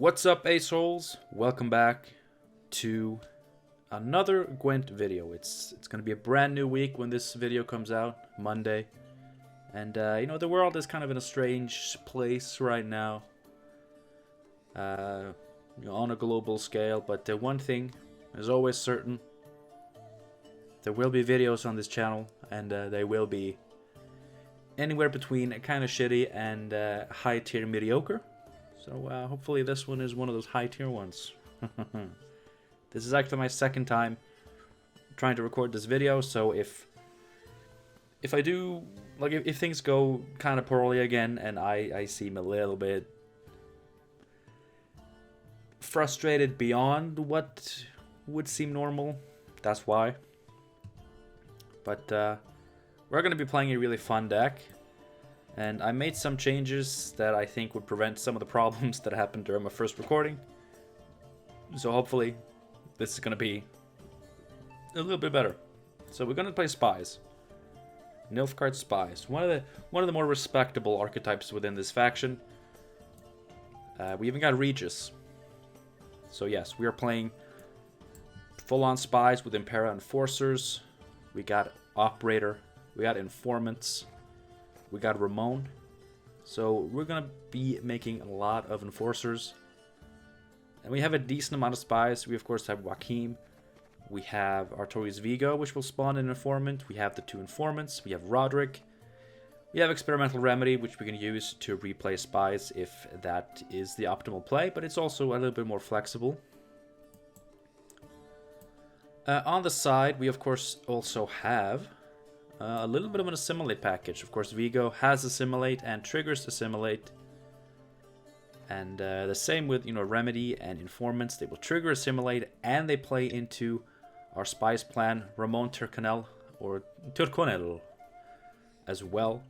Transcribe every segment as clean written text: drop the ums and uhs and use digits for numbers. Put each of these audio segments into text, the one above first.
What's up, assholes? Welcome back to another Gwent video. It's gonna be a brand new week when this video comes out, Monday. And the world is kind of in a strange place right now, on a global scale. But the one thing is always certain: there will be videos on this channel, and they will be anywhere between kind of shitty and high tier mediocre. So hopefully this one is one of those high tier ones. This is actually my second time trying to record this video, so if I do, like, if things go kind of poorly again and I seem a little bit frustrated beyond what would seem normal, that's why. But we're going to be playing a really fun deck. And I made some changes that I think would prevent some of the problems that happened during my first recording. So hopefully this is going to be a little bit better. So we're going to play Spies. Nilfgaard Spies. One of the more respectable archetypes within this faction. We even got Regis. So yes, we are playing full-on Spies with Impera Enforcers. We got Operator. We got Informants. We got Ramon. So we're going to be making a lot of Enforcers. And we have a decent amount of Spies. We of course have Joachim. We have Artorius Vigo, which will spawn an Informant. We have the two Informants. We have Roderick. We have Experimental Remedy, which we can use to replay Spies if that is the optimal play. But it's also a little bit more flexible. On the side, we of course also have a little bit of an assimilate package. Of course, Vigo has assimilate and triggers assimilate. And the same with, Remedy and Informants. They will trigger assimilate and they play into our Spies plan, Ramon Turconel, or Turconel as well.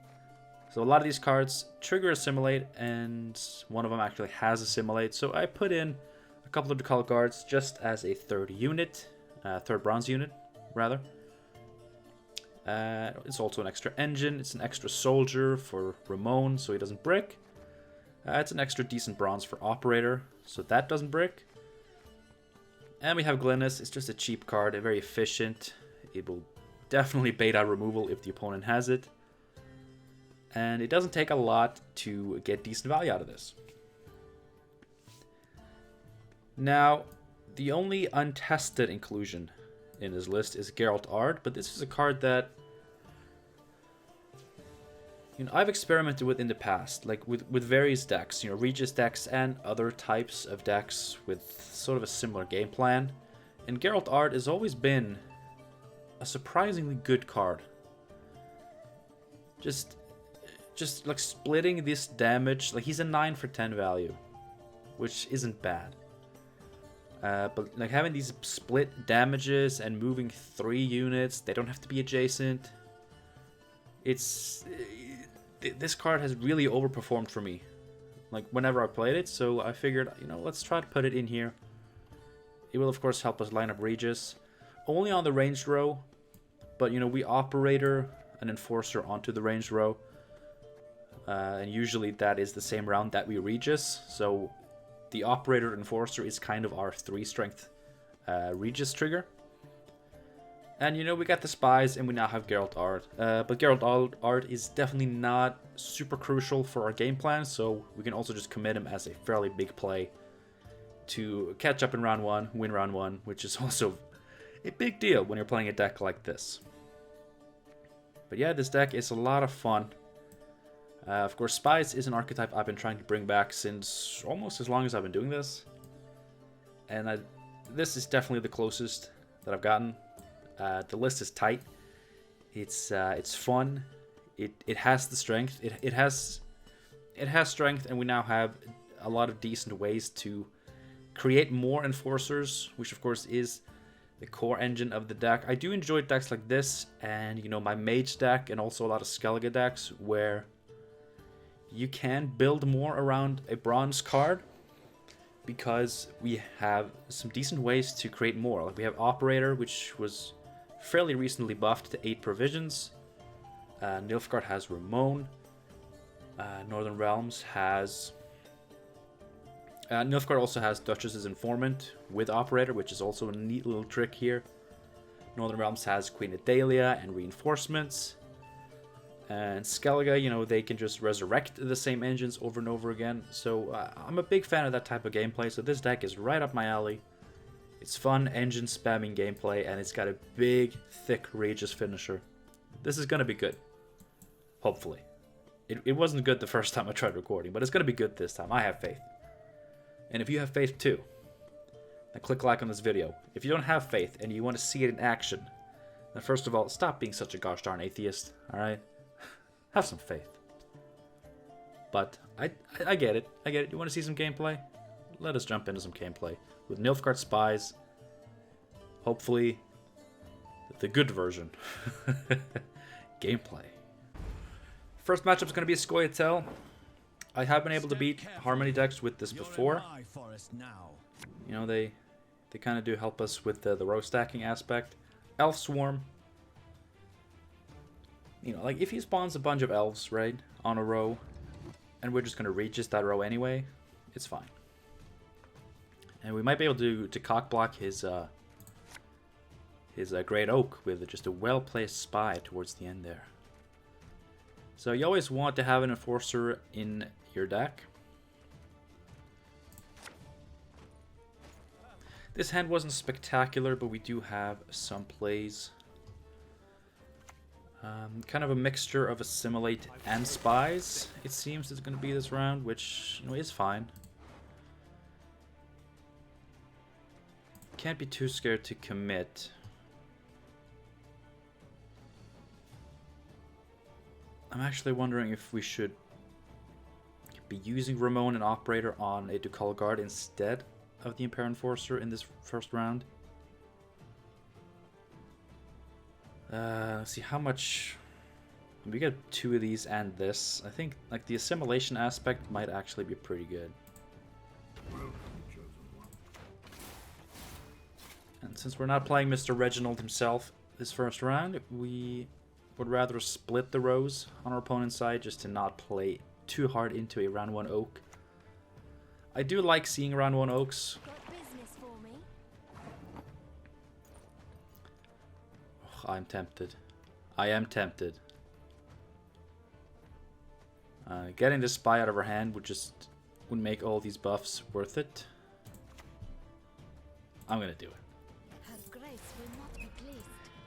So a lot of these cards trigger assimilate, and one of them actually has assimilate. So I put in a couple of the color cards just as a third unit, third bronze unit, rather. It's also an extra engine. It's an extra soldier for Ramon, so he doesn't brick. It's an extra decent bronze for Operator, so that doesn't brick. And we have Glynis. It's just a cheap card, very efficient. It will definitely bait out removal if the opponent has it. And it doesn't take a lot to get decent value out of this. Now, the only untested inclusion in his list is Geralt Ard, but this is a card that I've experimented with in the past, like with various decks, Regis decks and other types of decks with sort of a similar game plan. And Geralt Ard has always been a surprisingly good card. Just like splitting this damage, like he's a 9 for 10 value, which isn't bad. But like having these split damages and moving 3 units, they don't have to be adjacent. This card has really overperformed for me, like whenever I played it. So I figured, let's try to put it in here. It will of course help us line up Regis, only on the ranged row. But we Operator an Enforcer onto the ranged row, and usually that is the same round that we Regis. So the Operator Enforcer is kind of our 3 strength Regis trigger. And we got the Spies, and we now have Geralt Ard. But Geralt Ard is definitely not super crucial for our game plan, so we can also just commit him as a fairly big play to catch up in round 1, win round 1, which is also a big deal when you're playing a deck like this. But yeah, this deck is a lot of fun. Of course, Spies is an archetype I've been trying to bring back since almost as long as I've been doing this. And this is definitely the closest that I've gotten. The list is tight. It's fun. It has the strength. It has strength, and we now have a lot of decent ways to create more Enforcers, which of course is the core engine of the deck. I do enjoy decks like this, and my Mage deck, and also a lot of Skellige decks where you can build more around a bronze card, because we have some decent ways to create more. Like we have Operator, which was fairly recently buffed to 8 provisions. Nilfgaard has Ramon. Northern Realms has Nilfgaard also has Duchess's Informant with Operator, which is also a neat little trick here. Northern Realms has Queen Adalia and Reinforcements. And Skellige, you know, they can just resurrect the same engines over and over again. So I'm a big fan of that type of gameplay, so this deck is right up my alley. It's fun, engine spamming gameplay, and it's got a big, thick Regis finisher. This is going to be good. Hopefully. It wasn't good the first time I tried recording, but it's going to be good this time. I have faith. And if you have faith too, then click like on this video. If you don't have faith and you want to see it in action, then first of all, stop being such a gosh darn atheist, alright? Have some faith. But I get it. I get it. You want to see some gameplay? Let us jump into some gameplay with Nilfgaard Spies. Hopefully, the good version. Gameplay. First matchup is going to be a Scoia'tael. I have been able to beat Harmony decks with this before. You know, they kind of do help us with the row stacking aspect. Elf Swarm. You know, like if he spawns a bunch of elves, right, on a row, and we're just going to Regis that row anyway, it's fine. And we might be able to cock block his Great Oak with just a well-placed spy towards the end there. So you always want to have an Enforcer in your deck. This hand wasn't spectacular, but we do have some plays. Kind of a mixture of Assimilate and Spies, it seems it's going to be this round, which, you know, is fine. Can't be too scared to commit. I'm actually wondering if we should be using Ramon and Operator on a Ducal Guard instead of the Imperial Enforcer in this first round. Let's see how much... We get 2 of these and this. I think like the assimilation aspect might actually be pretty good. And since we're not playing Mr. Reginald himself this first round, we would rather split the rows on our opponent's side just to not play too hard into a round 1 oak. I do like seeing round 1 oaks. Oh, I'm tempted. I am tempted. Getting this spy out of our hand would make all these buffs worth it. I'm gonna do it.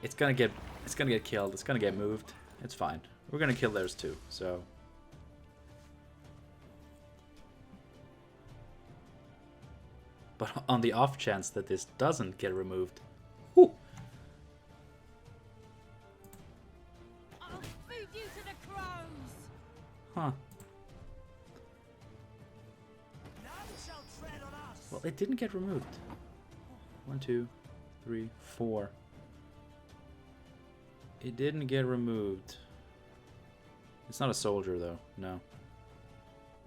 It's gonna get killed. It's gonna get moved. It's fine. We're gonna kill theirs too. So. But on the off chance that this doesn't get removed, whew. I'll feed you to the crows. Huh. Well, it didn't get removed. 1, 2, 3, 4. It didn't get removed. It's not a soldier, though. No.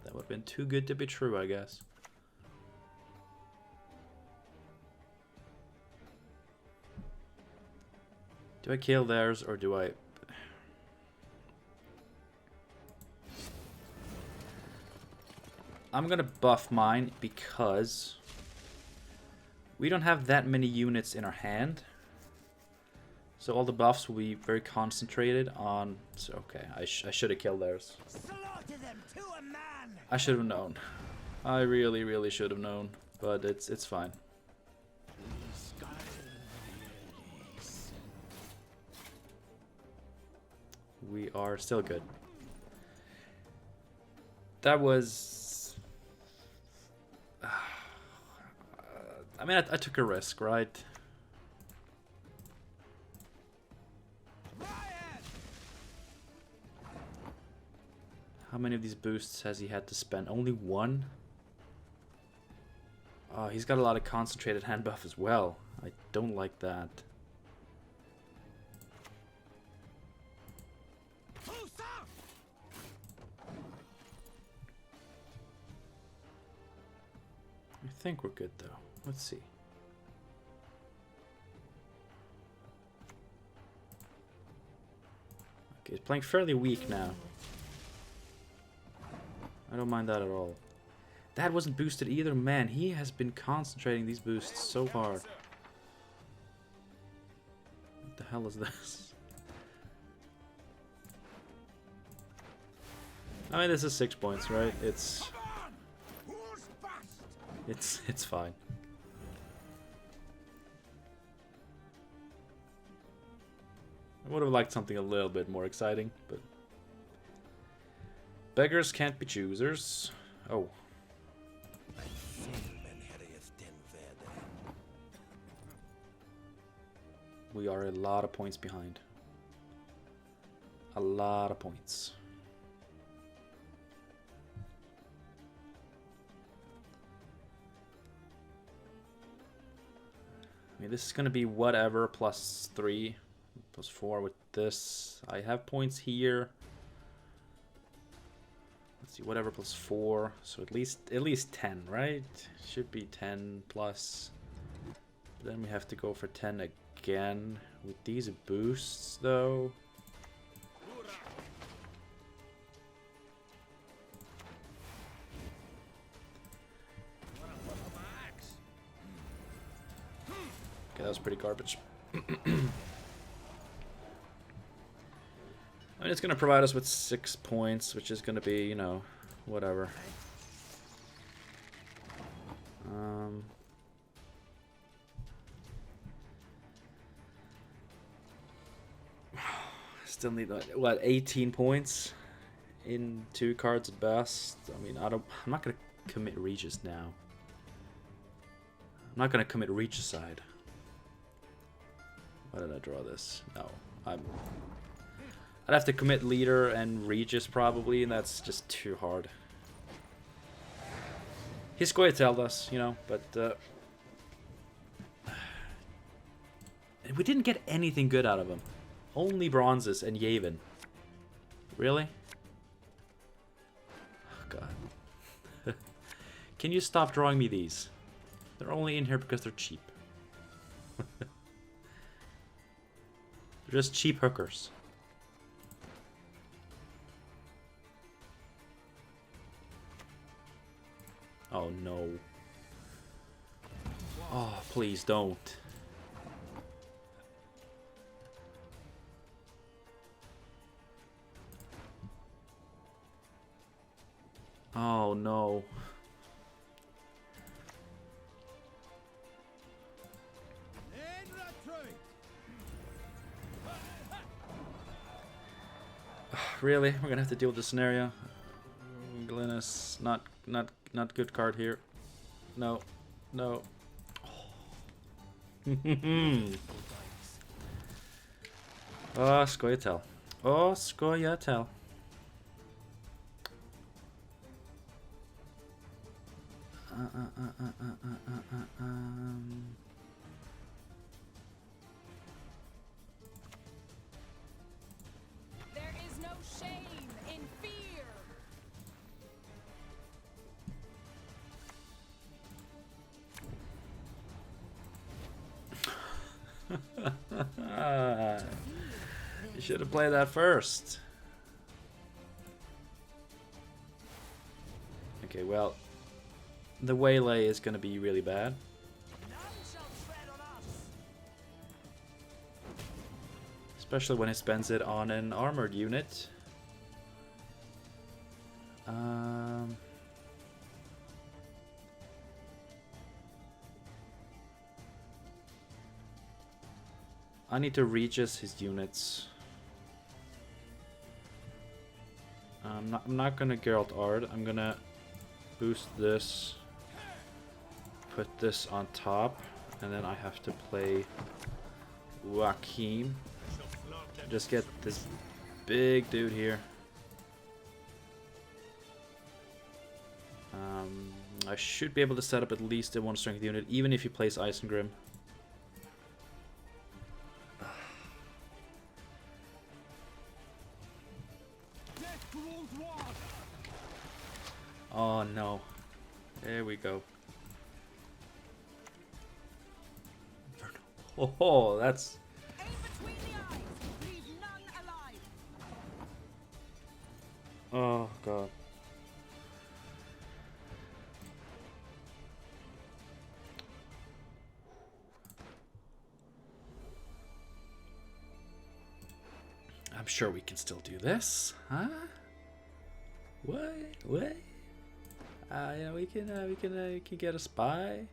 That would have been too good to be true, I guess. Do I kill theirs, or do I... I'm gonna buff mine because we don't have that many units in our hand. So all the buffs will be very concentrated on... So, okay, I should have killed theirs. I should have known. I really, really should have known. But it's fine. We are still good. That was... I mean, I took a risk, right? How many of these boosts has he had to spend? Only 1? Oh, he's got a lot of concentrated hand buff as well. I don't like that. I think we're good though. Let's see. Okay, he's playing fairly weak now. I don't mind that at all. That wasn't boosted either. Man, he has been concentrating these boosts so hard. What the hell is this? I mean, this is 6 points, right? It's fine. I would have liked something a little bit more exciting, but beggars can't be choosers. Oh. We are a lot of points behind. A lot of points. I mean, this is going to be whatever plus 3, plus 4 with this. I have points here. Let's see, whatever plus 4. So at least 10, right? Should be 10 plus. Then we have to go for 10 again with these boosts, though. Okay, that was pretty garbage. I mean, it's going to provide us with 6 points, which is going to be, you know, whatever. Still need, what, 18 points in 2 cards at best. I mean, I'm not going to commit Regis now. I'm not going to commit Regicide. Why did I draw this? No, I'd have to commit Leader and Regis probably, and that's just too hard. He's going to tell us, you know, but we didn't get anything good out of him. Only bronzes and Yavin. Really? Oh, God. Can you stop drawing me these? They're only in here because they're cheap. They're just cheap hookers. Oh no. Oh, please don't. Oh no. Really? We're gonna have to deal with this scenario. Glynis, not good card here. No. No. Oh, skojatel. Oh, skojatel. There is no shame in fear. You should have played that first. Okay, well, the waylay is going to be really bad. None shall tread on us. Especially when he spends it on an armored unit. I need to Regis his units. I'm not gonna Geralt Ard. I'm gonna boost this, put this on top, and then I have to play Joachim. Just get this big dude here. I should be able to set up at least a 1 strength unit, even if he plays Isengrim. Oh no. There we go. Oh, that's... Aim between the eyes. Leave none alive. Oh god. I'm sure we can still do this, huh? What? Yeah, we can get a spy.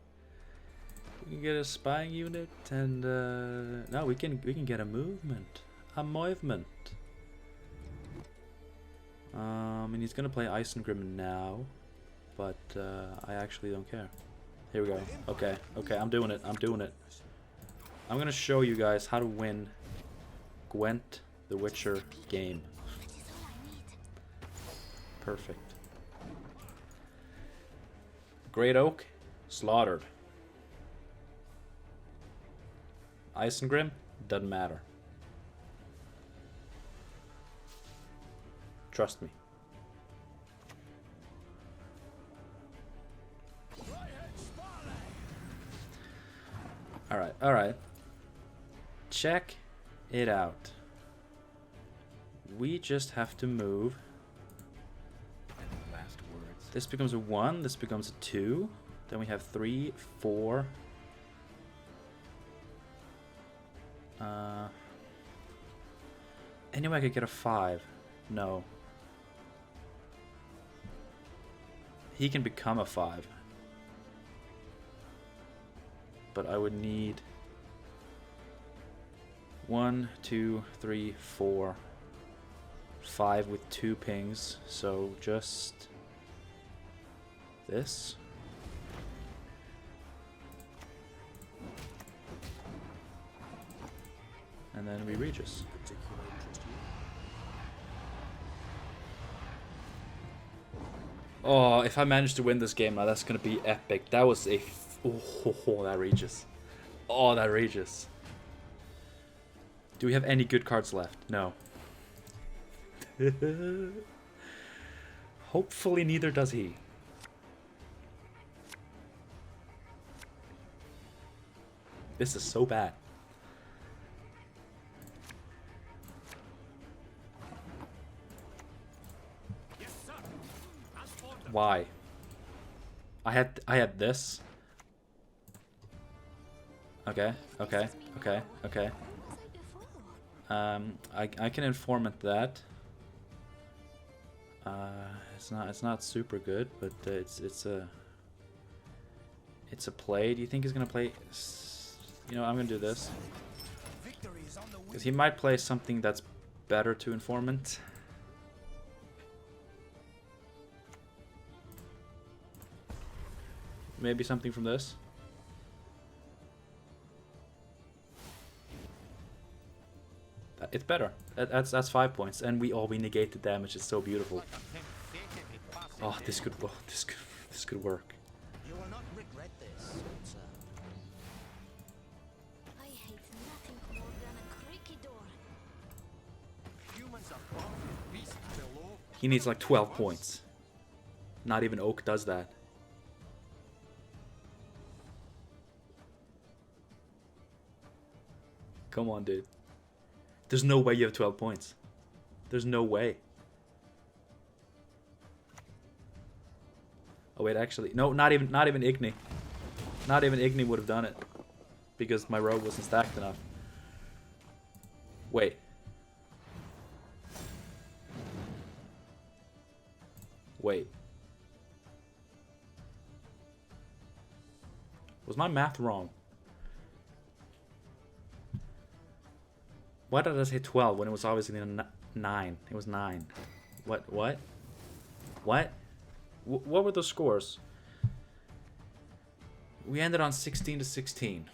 We can get a spying unit, and no, we can get a movement. And he's gonna play Isengrim now, but I actually don't care. Here we go. Okay, I'm doing it. I'm gonna show you guys how to win Gwent the Witcher game. Perfect. Great Oak, slaughtered. Isengrim, doesn't matter. Trust me. Alright. Check it out. We just have to move. Last words. This becomes a 1, this becomes a 2. Then we have 3, 4. Anyway, I could get a 5. No. He can become a 5. But I would need 1, 2, 3, 4, 5 with 2 pings. So just this. And then we Regis. Oh, if I manage to win this game now, that's gonna be epic. That was a... Oh, that Regis. Oh, that Regis. Do we have any good cards left? No. Hopefully neither does he. This is so bad. Why? I had this. Okay. I can informant that. It's not super good, but it's a play. Do you think he's gonna play? You know, I'm gonna do this because he might play something that's better to informant. Maybe something from this. It's better. That's 5 points, and we negate the damage. It's so beautiful. Oh, this could work. You will not regret this, sir. I hate nothing more than a creaky door. Humans above, beasts below. He needs like 12 points. Not even Oak does that. Come on, dude. There's no way you have 12 points. There's no way. Oh wait, actually, no, not even Igni. Not even Igni would have done it because my rogue wasn't stacked enough. Wait. Wait. Was my math wrong? Why did I say 12 when it was obviously 9? It was 9. What? What were the scores? We ended on 16-16.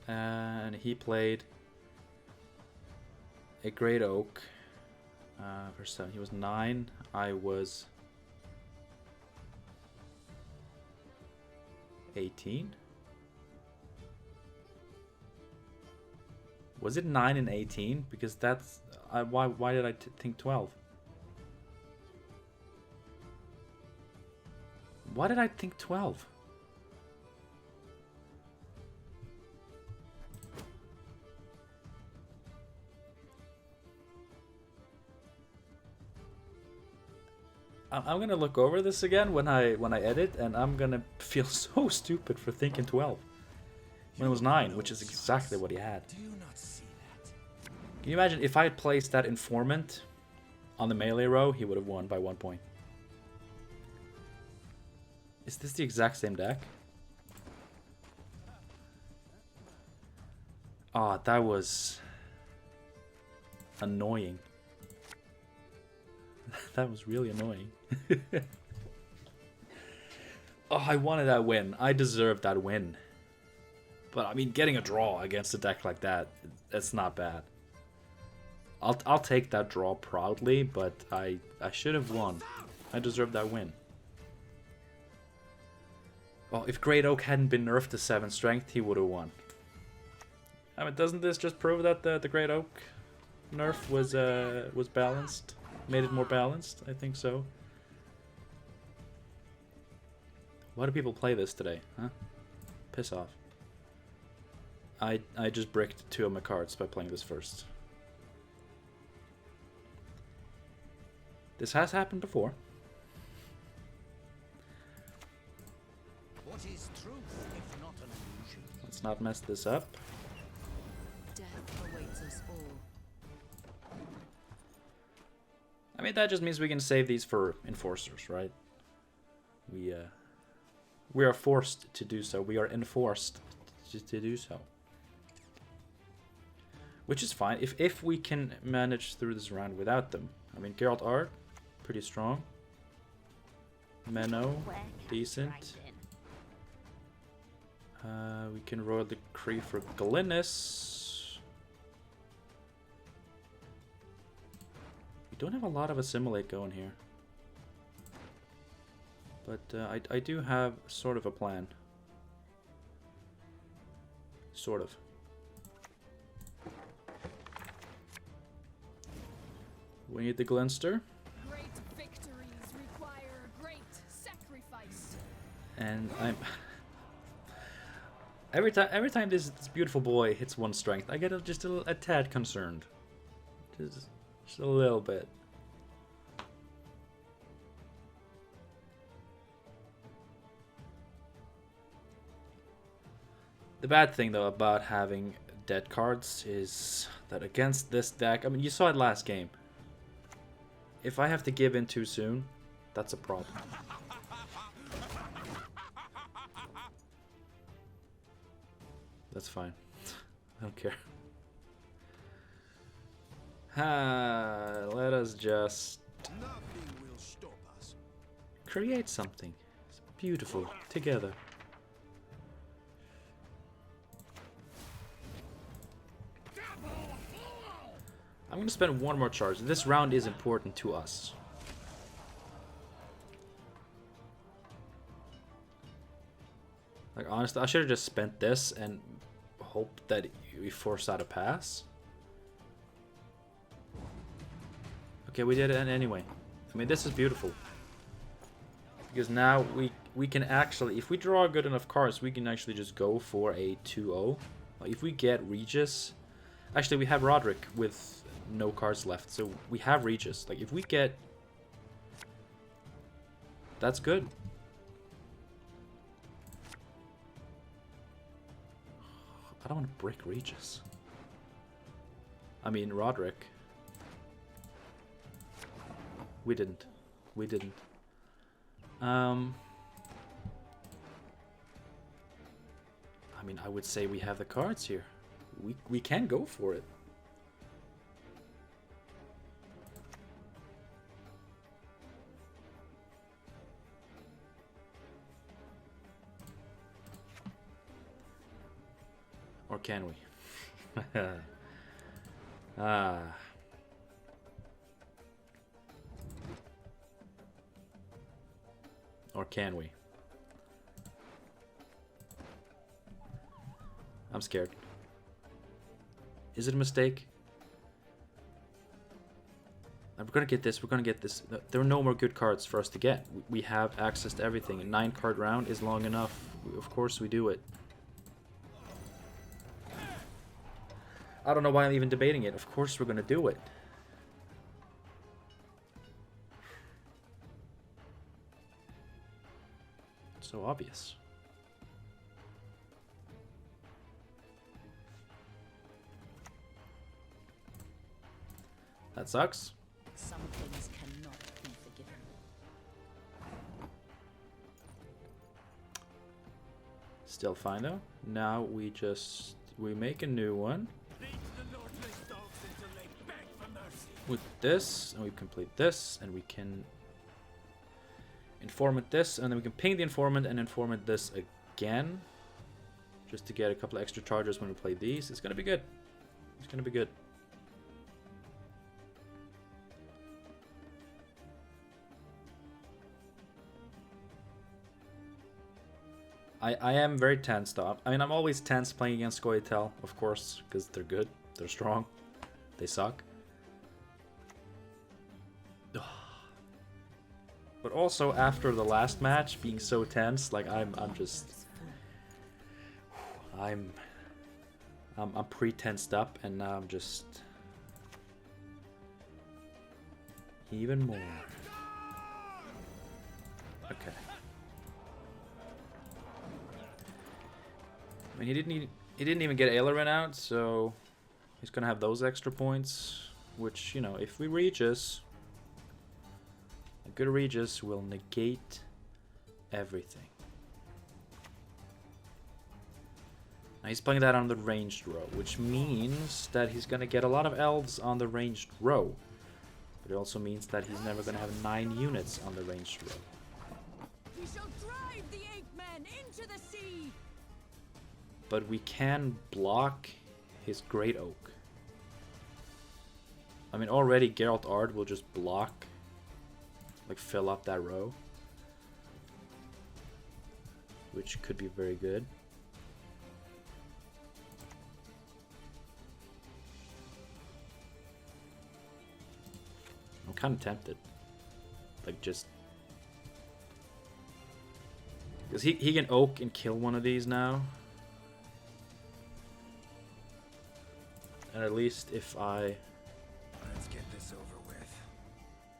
And he played a Great Oak. Verse 7. He was 9. I was 18. Was it 9 and 18? Because that's... why did I think 12? Why did I think 12? I'm gonna look over this again when I edit, and I'm gonna feel so stupid for thinking 12 when it was 9, which is exactly what he had. Do you not see that? Can you imagine if I had placed that informant on the melee row, he would have won by 1 point. Is this the exact same deck? Ah, that was annoying. That was really annoying. Oh, I wanted that win. I deserved that win. But I mean, getting a draw against a deck like that, that's not bad. I'll take that draw proudly, but I should have won. I deserved that win. Well, if Great Oak hadn't been nerfed to 7 strength, he would have won. I mean, doesn't this just prove that the Great Oak nerf was balanced? Made it more balanced? I think so. Why do people play this today, huh? Piss off. I just bricked 2 of my cards by playing this first. This has happened before. What is truth if not an illusion? Let's not mess this up. Death awaits us all. I mean, that just means we can save these for enforcers, right? We are forced to do so. We are enforced to do so. Which is fine, if we can manage through this round without them. I mean, Geralt Art, pretty strong. Menno, decent. We can Royal Decree for Glynis. We don't have a lot of Assimilate going here. But I do have sort of a plan. Sort of. We need the Glenster. Great victories require great sacrifice. And I'm every time this beautiful boy hits 1 strength, I get just a tad concerned. Just a little bit. The bad thing though about having dead cards is that against this deck, I mean, you saw it last game. If I have to give in too soon, that's a problem. That's fine. I don't care. Let us just Nothing will stop us. create something. It's beautiful together. I'm going to spend 1 more charge. This round is important to us. Like, honestly, I should have just spent this and hoped that we force out a pass. Okay, we did it anyway. I mean, this is beautiful. Because now we can actually, if we draw good enough cards, we can actually just go for a 2-0. Like, if we get Regis... Actually, we have Roderick with no cards left, so we have Regis. Like, if we get... That's good. I don't want to brick Regis. I mean, Roderick. We didn't. We didn't. I mean, I would say we have the cards here. We can go for it. Or can we? Ah. Or can we? I'm scared. Is it a mistake? We're gonna get this. We're gonna get this. There are no more good cards for us to get. We have access to everything. A 9-card round is long enough. Of course we do it. I don't know why I'm even debating it. Of course we're gonna do it. So obvious. That sucks. Some things cannot be forgiven. Still fine though. Now we make a new one. With this, and we complete this, and we can informant this, and then we can ping the informant and informant this again. Just to get a couple of extra charges when we play these. It's gonna be good. It's gonna be good. I am very tense though. I mean, I'm always tense playing against Goetel, of course, because they're good, they're strong, they suck. But also after the last match being so tense, like I'm pre-tensed up, and now I'm just even more. Okay. I mean, he didn't even get Aileron out, so he's gonna have those extra points, which, you know, if we Regis, a good Regis will negate everything. Now he's playing that on the ranged row, which means that he's gonna get a lot of elves on the ranged row. But it also means that he's never gonna have 9 units on the ranged row. We shall drive the ape men into the sea. But we can block his Great Oak. I mean, already Geralt Ard will just block, like fill up that row, which could be very good. I'm kind of tempted, like just because he can Oak and kill one of these now. And at least if I... Let's get this over with.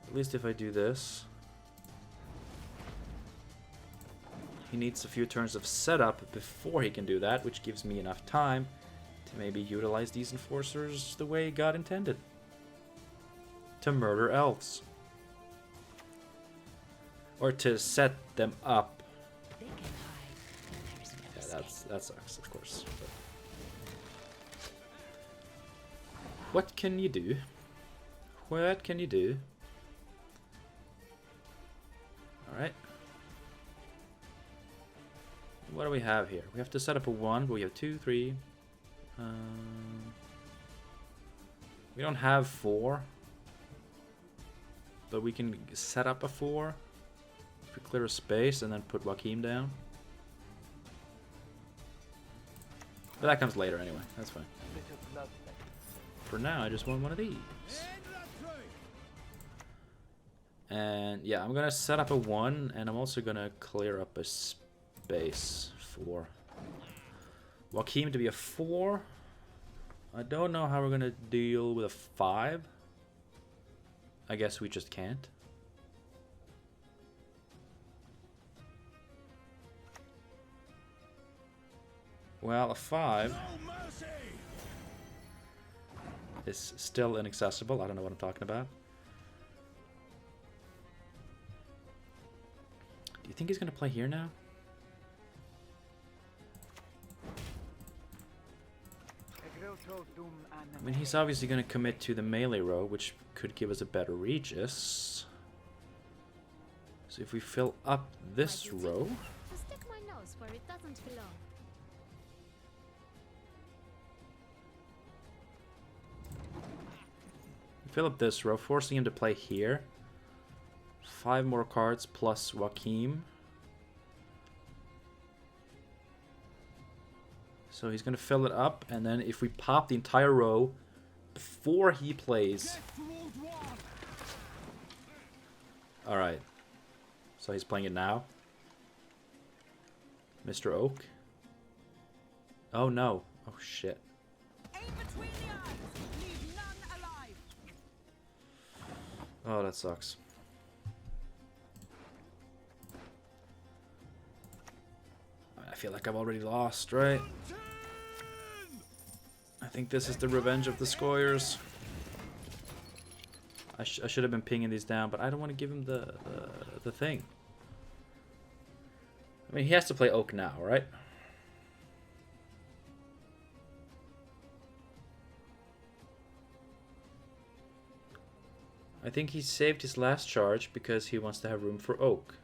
At least if I do this... He needs a few turns of setup before he can do that, which gives me enough time to maybe utilize these enforcers the way God intended. To murder elves. Or to set them up. They can hide. There is no Yeah, that sucks, of course. But what can you do? What can you do? Alright. What do we have here? We have to set up a 1, but we have 2, 3. We don't have 4. But we can set up a 4. If we clear a space and then put Joachim down. But that comes later anyway, that's fine. For now, I just want one of these. And yeah, I'm gonna set up a 1, and I'm also gonna clear up a space for Joachim to be a 4. I don't know how we're gonna deal with a 5. I guess we just can't. Well, a 5 is still inaccessible. I don't know what I'm talking about. Do you think he's gonna play here now? I mean, he's obviously gonna commit to the melee row, which could give us a better Regis. So if we fill up this row... To stick my nose where it doesn't belong. Fill up this row, forcing him to play here. 5 more cards plus Joachim. So he's going to fill it up, and then if we pop the entire row before he plays... Alright. So he's playing it now. Mr. Oak. Oh no. Oh shit. Aim between the eyes. Leave none alive. Oh, that sucks. I feel like I've already lost, right? I think this is the revenge of the Scoyers. I should have been pinging these down, but I don't want to give him the thing. I mean, he has to play Oak now, right? I think he saved his last charge because he wants to have room for Oak.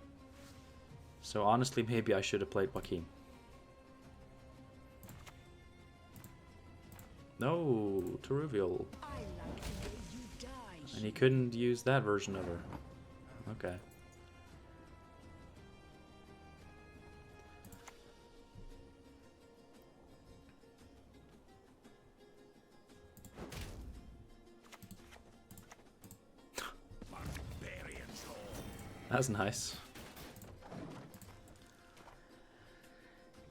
So honestly, maybe I should have played Joaquin. No, Teruvial. And he couldn't use that version of her. Okay. That's nice.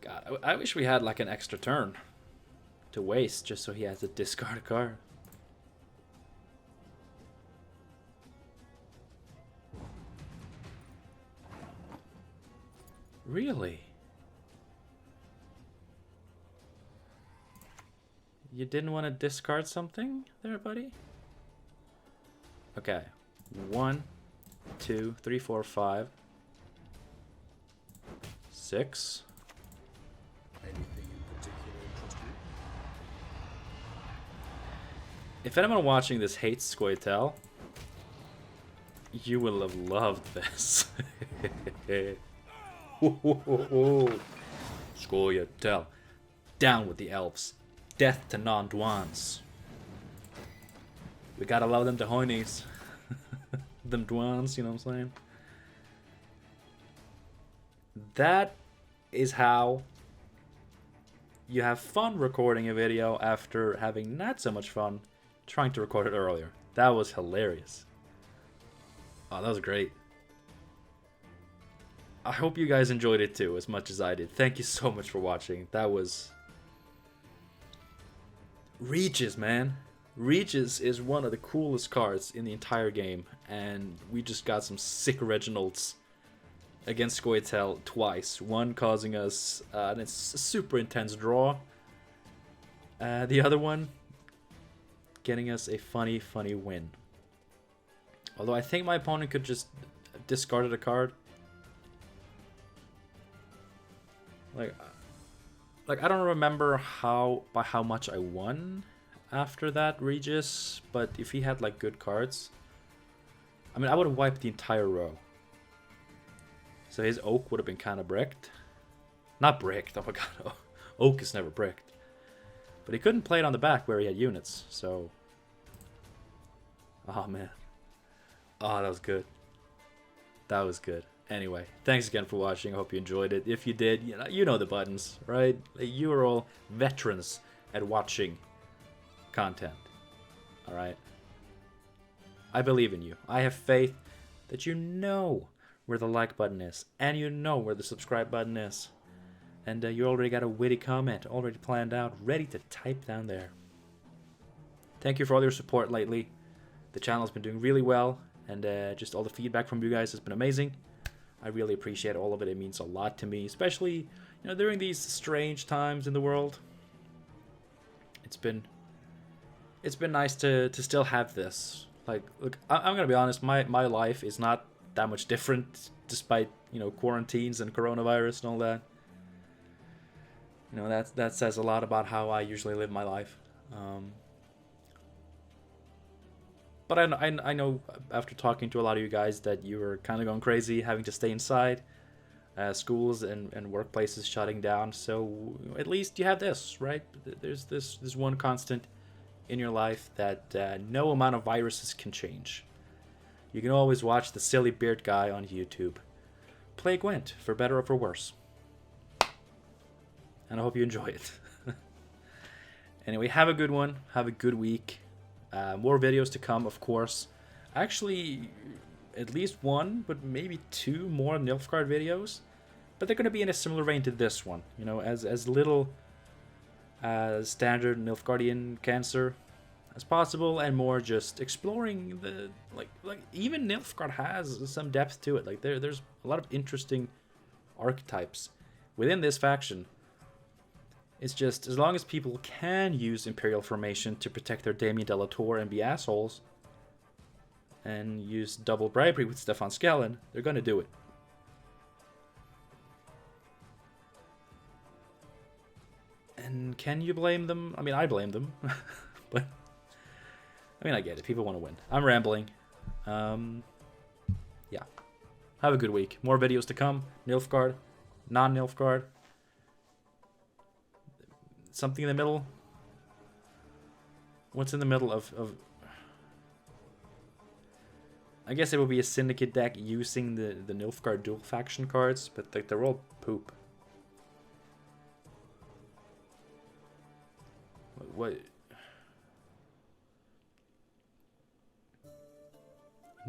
God, I wish we had like an extra turn to waste just so he has to discard a card. Really? You didn't want to discard something there, buddy? Okay. 1, 2, 3, 4, 5, 6. Anything in particular interest you? If anyone watching this hates Squirtle, you will have loved this. Squirtle. Down with the elves. Death to non-Dwans. We gotta love them Dahoinies. Them Dwans, you know what I'm saying? That is how you have fun recording a video after having not so much fun trying to record it earlier. That was hilarious. Oh, that was great. I hope you guys enjoyed it too, as much as I did. Thank you so much for watching. That was... Regis, man. Regis is one of the coolest cards in the entire game, and we just got some sick Reginalds against Squirtle twice. One causing us a super intense draw. The other one getting us a funny win. Although I think my opponent could just discarded a card. Like I don't remember by how much I won after that Regis, but if he had like good cards, I mean, I would have wiped the entire row. So his Oak would have been kind of bricked. Not bricked, oh my god, Oak is never bricked. But he couldn't play it on the back where he had units, so... Oh man. Oh, that was good. That was good. Anyway, thanks again for watching. I hope you enjoyed it. If you did, you know the buttons, right? You are all veterans at watching content. Alright? I believe in you. I have faith that you know where the like button is. And you know where the subscribe button is. And you already got a witty comment already planned out, ready to type down there. Thank you for all your support lately. The channel's been doing really well. And just all the feedback from you guys has been amazing. I really appreciate all of it. It means a lot to me. Especially, during these strange times in the world. It's been nice to still have this. Like, look, I'm gonna be honest, my life is not that much different despite, quarantines and coronavirus and all that. That says a lot about how I usually live my life. But I know after talking to a lot of you guys that you were kind of going crazy having to stay inside. Schools and workplaces shutting down. So at least you have this, right? There's this one constant in your life that no amount of viruses can change. You can always watch the silly beard guy on YouTube play Gwent, for better or for worse. And I hope you enjoy it. Anyway, have a good one. Have a good week. More videos to come, of course. Actually, at least one, but maybe 2 more Nilfgaard videos. But they're going to be in a similar vein to this one. As little standard Nilfgaardian cancer as possible, and more just exploring the like even Nilfgaard has some depth to it. Like there's a lot of interesting archetypes within this faction. It's just, as long as people can use Imperial Formation to protect their Damien Delator and be assholes, and use double bribery with Stefan Skellen, they're gonna do it. And can you blame them? I mean, I blame them. But, I mean, I get it. People want to win. I'm rambling. Yeah. Have a good week. More videos to come. Nilfgaard. Non-Nilfgaard. Something in the middle. What's in the middle of... I guess it would be a syndicate deck using the Nilfgaard dual faction cards, but like, they're all poop. What?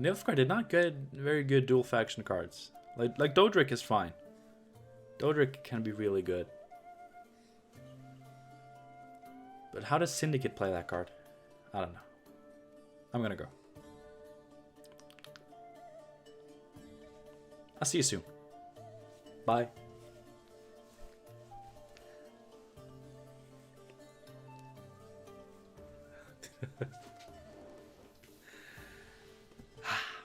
Nilfgaard did not get very good dual faction cards. Like Dodric is fine. Dodric can be really good. But how does Syndicate play that card? I don't know. I'm gonna go. I'll see you soon. Bye.